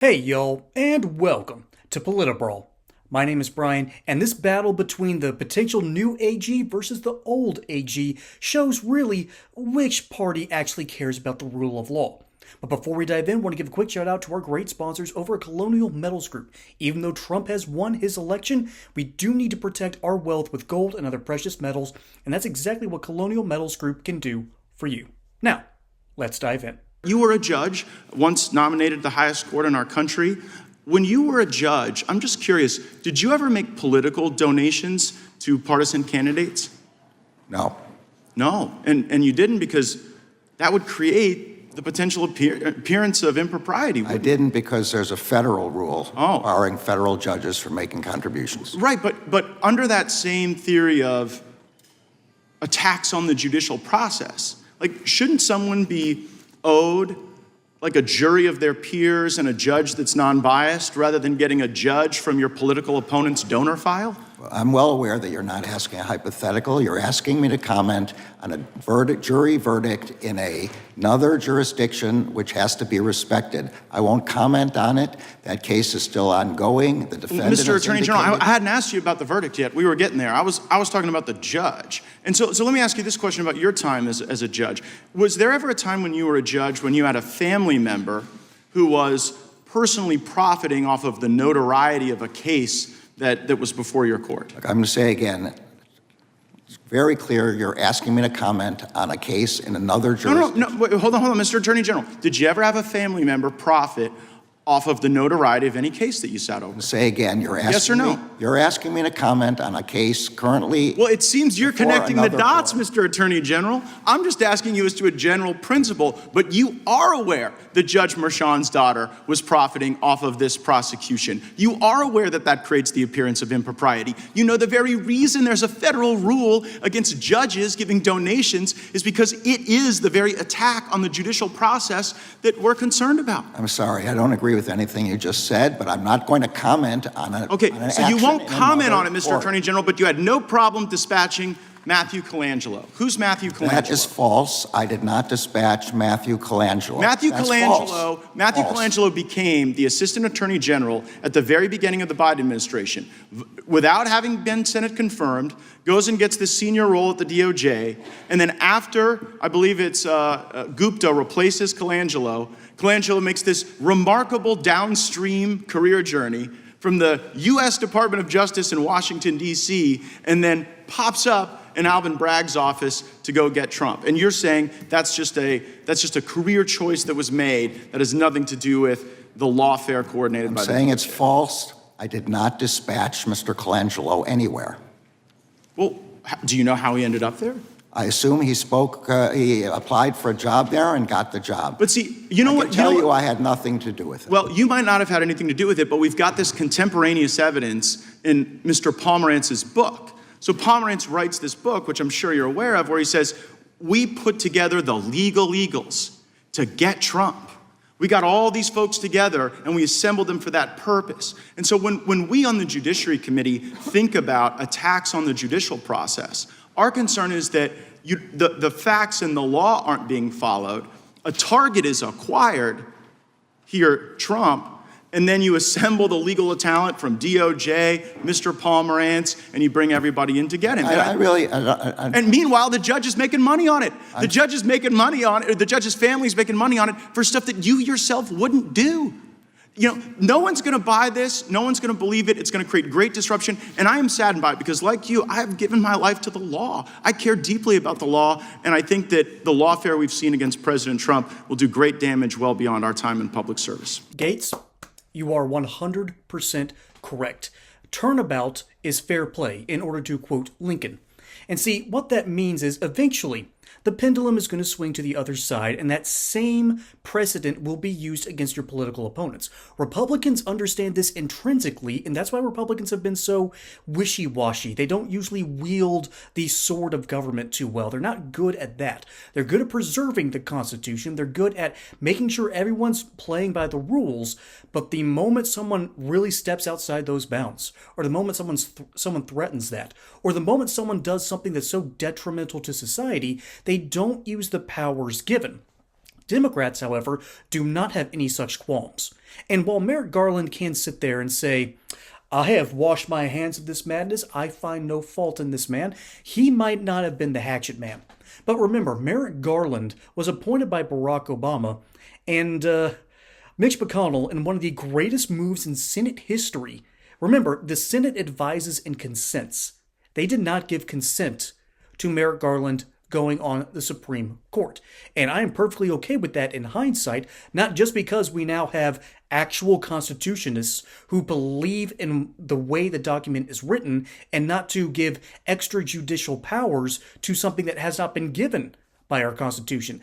Hey y'all, and welcome to Politibrawl. My name is Brian, and this battle between the potential new AG versus the old AG shows really which party actually cares about the rule of law. But before we dive in, I want to give a quick shout out to our great sponsors over at Colonial Metals Group. Even though Trump has won his election, we do need to protect our wealth with gold and other precious metals, and that's exactly what Colonial Metals Group can do for you. Now, let's dive in. You were a judge, once nominated to the highest court in our country. When you were a judge, I'm just curious, did you ever make political donations to partisan candidates? No. No, and you didn't because that would create the potential appearance of impropriety. I didn't because there's a federal rule barring federal judges from making contributions. Right, but under that same theory of attacks on the judicial process, like shouldn't someone be owed like a jury of their peers and a judge that's non-biased rather than getting a judge from your political opponent's donor file? I'm well aware that you're not asking a hypothetical. You're asking me to comment on a jury verdict in another jurisdiction which has to be respected. I won't comment on it. That case is still ongoing. The defendant Mr. Attorney General, I hadn't asked you about the verdict yet. We were getting there. I was talking about the judge. And so let me ask you this question about your time as a judge. Was there ever a time when you were a judge when you had a family member who was personally profiting off of the notoriety of a case that was before your court? Look, I'm going to say again, it's very clear you're asking me to comment on a case in another jurisdiction. No, wait, hold on, Mr. Attorney General. Did you ever have a family member profit off of the notoriety of any case that you sat over? Say again, you're asking yes or no? You're asking me to comment on a case currently. Well, it seems you're connecting the dots, court. Mr. Attorney General. I'm just asking you as to a general principle, but you are aware that Judge Merchan's daughter was profiting off of this prosecution. You are aware that that creates the appearance of impropriety. You know the very reason there's a federal rule against judges giving donations is because it is the very attack on the judicial process that we're concerned about. I'm sorry, I don't agree with anything you just said, but I'm not going to comment on it. Okay, so you won't comment on it, Mr. Attorney General, but you had no problem dispatching Matthew Colangelo. Who's Matthew Colangelo? That is false. I did not dispatch Matthew Colangelo. Matthew That's Colangelo, false. Matthew False. Colangelo became the Assistant Attorney General at the very beginning of the Biden administration. Without having been Senate confirmed, goes and gets the senior role at the DOJ, and then after, I believe it's Gupta replaces Colangelo, Colangelo makes this remarkable downstream career journey from the U.S. Department of Justice in Washington, D.C., and then pops up in Alvin Bragg's office to go get Trump. And you're saying that's just a career choice that was made that has nothing to do with the lawfare coordinated by the DOJ. I'm saying it's false. I did not dispatch Mr. Colangelo anywhere. Well, do you know how he ended up there? I assume he applied for a job there and got the job. But see, you know what? I can tell you I had nothing to do with it. Well, you might not have had anything to do with it, but we've got this contemporaneous evidence in Mr. Pomerantz's book. So Pomerantz writes this book, which I'm sure you're aware of, where he says, we put together the legal eagles to get Trump. We got all these folks together and we assembled them for that purpose. And so when we on the Judiciary Committee think about attacks on the judicial process, our concern is that the facts and the law aren't being followed. A target is acquired, here Trump, and then you assemble the legal talent from DOJ, Mr. Pomerantz, and you bring everybody in to get him. And meanwhile, the judge is making money on it. The judge is making money on it, or the judge's family is making money on it for stuff that you yourself wouldn't do. You know, no one's going to buy this. No one's going to believe it. It's going to create great disruption. And I am saddened by it because, like you, I have given my life to the law. I care deeply about the law. And I think that the lawfare we've seen against President Trump will do great damage well beyond our time in public service. Gaetz, you are 100% correct. Turnabout is fair play, in order to quote Lincoln. And see, what that means is eventually the pendulum is going to swing to the other side, and that same precedent will be used against your political opponents. Republicans understand this intrinsically, and that's why Republicans have been so wishy-washy. They don't usually wield the sword of government too well. They're not good at that. They're good at preserving the Constitution. They're good at making sure everyone's playing by the rules, but the moment someone really steps outside those bounds, or the moment someone threatens that, or the moment someone does something that's so detrimental to society, they don't use the powers given. Democrats, however, do not have any such qualms. And while Merrick Garland can sit there and say, I have washed my hands of this madness, I find no fault in this man, he might not have been the hatchet man. But remember, Merrick Garland was appointed by Barack Obama, and Mitch McConnell, in one of the greatest moves in Senate history. Remember, the Senate advises and consents. They did not give consent to Merrick Garland going on the Supreme Court. And I am perfectly okay with that in hindsight, not just because we now have actual constitutionists who believe in the way the document is written and not to give extra judicial powers to something that has not been given by our Constitution.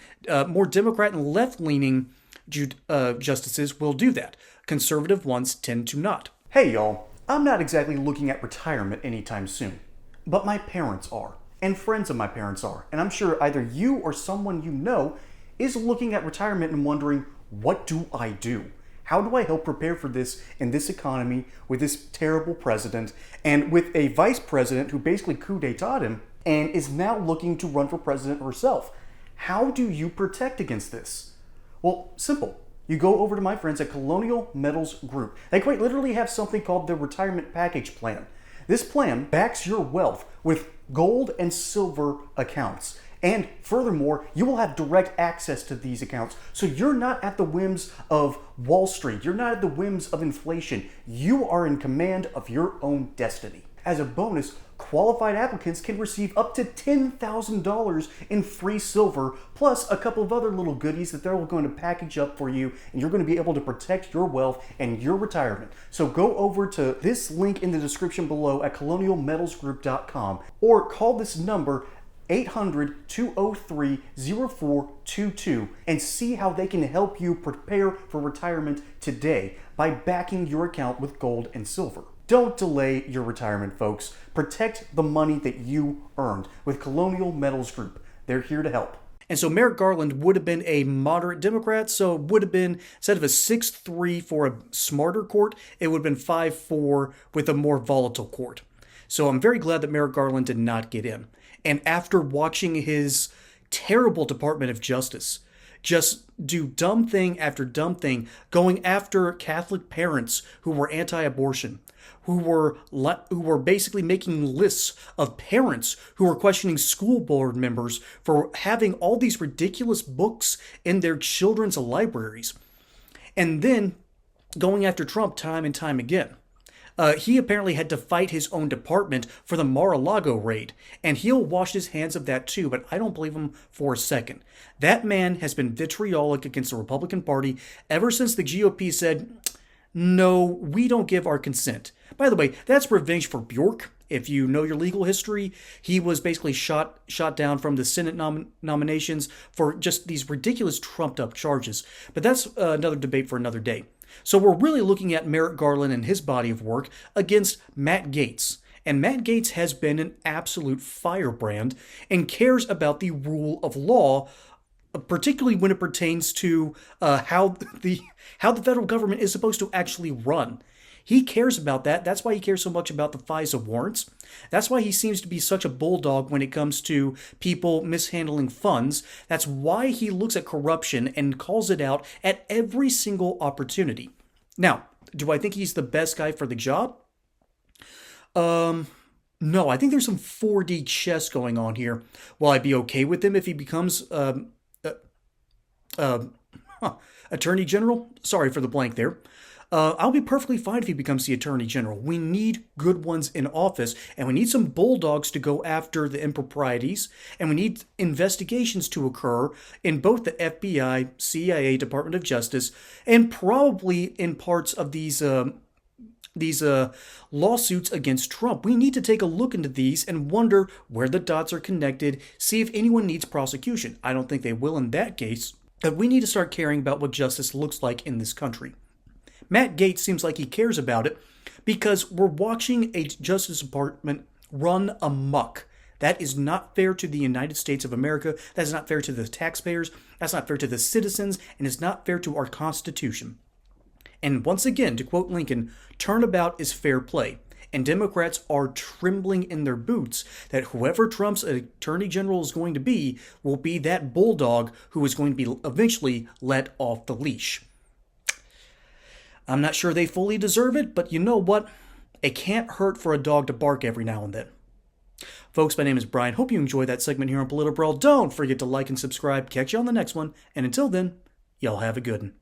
More Democrat and left-leaning justices will do that. Conservative ones tend to not. Hey y'all, I'm not exactly looking at retirement anytime soon, but my parents are. And friends of my parents are. And I'm sure either you or someone you know is looking at retirement and wondering, what do I do? How do I help prepare for this in this economy with this terrible president and with a vice president who basically coup d'etat him and is now looking to run for president herself? How do you protect against this? Well, simple. You go over to my friends at Colonial Metals Group. They quite literally have something called the Retirement Package Plan. This plan backs your wealth with gold and silver accounts. And furthermore, you will have direct access to these accounts. So you're not at the whims of Wall Street. You're not at the whims of inflation. You are in command of your own destiny. As a bonus, qualified applicants can receive up to $10,000 in free silver, plus a couple of other little goodies that they're going to package up for you, and you're going to be able to protect your wealth and your retirement. So go over to this link in the description below at colonialmetalsgroup.com or call this number 800-203-0422 and see how they can help you prepare for retirement today by backing your account with gold and silver. Don't delay your retirement, folks. Protect the money that you earned with Colonial Metals Group. They're here to help. And so Merrick Garland would have been a moderate Democrat, so it would have been, instead of a 6-3 for a smarter court, it would have been 5-4 with a more volatile court. So I'm very glad that Merrick Garland did not get in. And after watching his terrible Department of Justice just do dumb thing after dumb thing, going after Catholic parents who were anti-abortion, who were basically making lists of parents who were questioning school board members for having all these ridiculous books in their children's libraries, and then going after Trump time and time again. He apparently had to fight his own department for the Mar-a-Lago raid, and he'll wash his hands of that too, but I don't believe him for a second. That man has been vitriolic against the Republican Party ever since the GOP said, no, we don't give our consent. By the way, that's revenge for Bjork. If you know your legal history, he was basically shot down from the Senate nominations for just these ridiculous trumped-up charges. But that's another debate for another day. So we're really looking at Merrick Garland and his body of work against Matt Gaetz. And Matt Gaetz has been an absolute firebrand and cares about the rule of law, particularly when it pertains to how the federal government is supposed to actually run. He cares about that. That's why he cares so much about the FISA warrants. That's why he seems to be such a bulldog when it comes to people mishandling funds. That's why he looks at corruption and calls it out at every single opportunity. Now, do I think he's the best guy for the job? No, I think there's some 4D chess going on here. Will I be okay with him if he becomes Attorney General? Sorry for the blank there. I'll be perfectly fine if he becomes the Attorney General. We need good ones in office, and we need some bulldogs to go after the improprieties, and we need investigations to occur in both the FBI, CIA, Department of Justice, and probably in parts of these lawsuits against Trump. We need to take a look into these and wonder where the dots are connected, see if anyone needs prosecution. I don't think they will in that case, but we need to start caring about what justice looks like in this country. Matt Gaetz seems like he cares about it because we're watching a Justice Department run amok. That is not fair to the United States of America. That is not fair to the taxpayers. That's not fair to the citizens. And it's not fair to our Constitution. And once again, to quote Lincoln, turnabout is fair play. And Democrats are trembling in their boots that whoever Trump's Attorney General is going to be will be that bulldog who is going to be eventually let off the leash. I'm not sure they fully deserve it, but you know what? It can't hurt for a dog to bark every now and then. Folks, my name is Brian. Hope you enjoyed that segment here on Political Brawl. Don't forget to like and subscribe. Catch you on the next one. And until then, y'all have a good one.